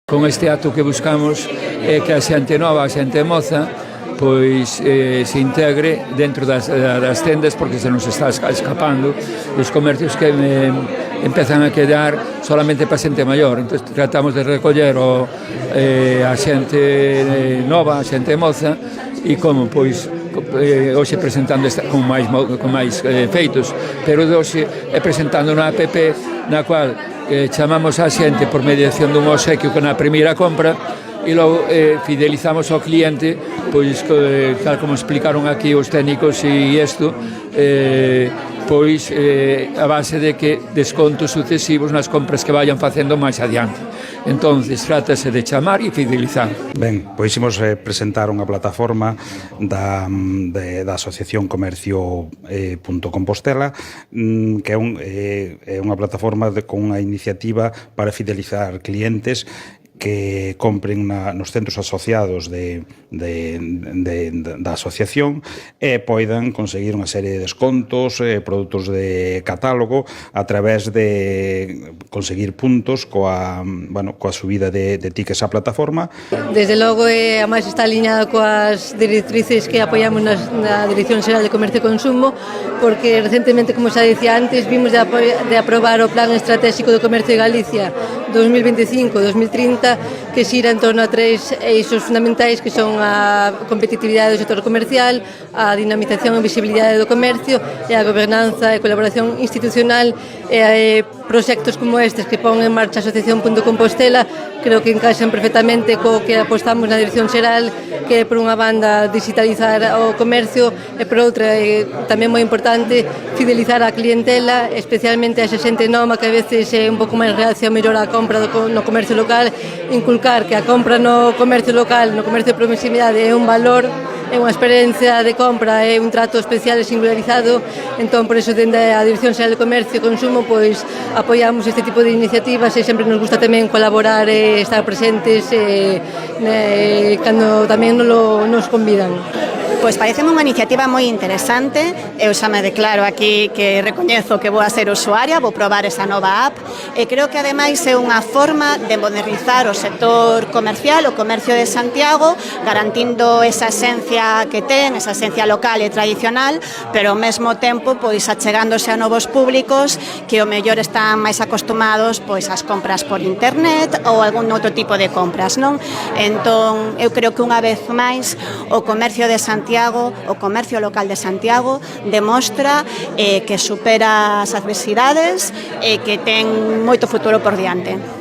Con este acto que buscamos é que a xente nova, a xente moza, pois se integre dentro das tendas, porque se nos está escapando os comercios que empezan a quedar solamente para xente maior. Entón tratamos de recoller a xente nova, a xente moza, e como pois hoxe presentando con máis feitos, pero hoxe é presentando unha app na cual chamamos a xente por mediación dun obsequio que na primeira compra e logo fidelizamos ao cliente, pois tal como explicaron aquí os técnicos e isto, pois a base de que descontos sucesivos nas compras que vayan facendo máis adiante. Entonces, trátase de chamar e fidelizar. Ben, pois imos presentar unha plataforma da Asociación Comercio.Compostela, que é unha plataforma con unha iniciativa para fidelizar clientes que compren nos centros asociados da asociación e poidan conseguir unha serie de descontos, produtos de catálogo a través de conseguir puntos coa subida de tickets á plataforma. Desde logo, a máis está aliñada coas directrices que apoiamos na Dirección Xeral de Comercio e Consumo, porque recentemente, como xa dicía antes, vimos de aprobar o Plan Estratégico de Comercio de Galicia 2025-2030, que xira en torno a tres eixos fundamentais, que son a competitividade do sector comercial, a dinamización e visibilidade do comercio e a gobernanza e colaboración institucional. E proxectos como estes que pon en marcha a Asociación.Compostela creo que encaixan perfectamente co que apostamos na Dirección Xeral, que é por unha banda digitalizar o comercio e por outra, tamén moi importante, fidelizar a clientela, especialmente a esa xente nova que a veces é un pouco máis reacia mellor á compra no comercio local, inculcar que a compra no comercio local, no comercio de proximidade, é un valor, é unha experiencia de compra, é un trato especial e singularizado. Entón, por iso, dende a Dirección Xeral de Comercio e Consumo, pois apoiamos este tipo de iniciativas e sempre nos gusta tamén colaborar e estar presentes cando tamén nos convidan. Pois pareceme unha iniciativa moi interesante. Eu xa me declaro aquí que recoñezo que vou a ser usuaria, vou probar esa nova app e creo que ademais é unha forma de modernizar o sector comercial, o comercio de Santiago, garantindo esa esencia que ten, esa esencia local e tradicional, pero ao mesmo tempo pois achegándose a novos públicos que o mellor están máis acostumados pois ás compras por internet ou algún outro tipo de compras, non? Entón, eu creo que unha vez máis o comercio de Santiago, o comercio local de Santiago, demostra que supera as adversidades e que ten moito futuro por diante.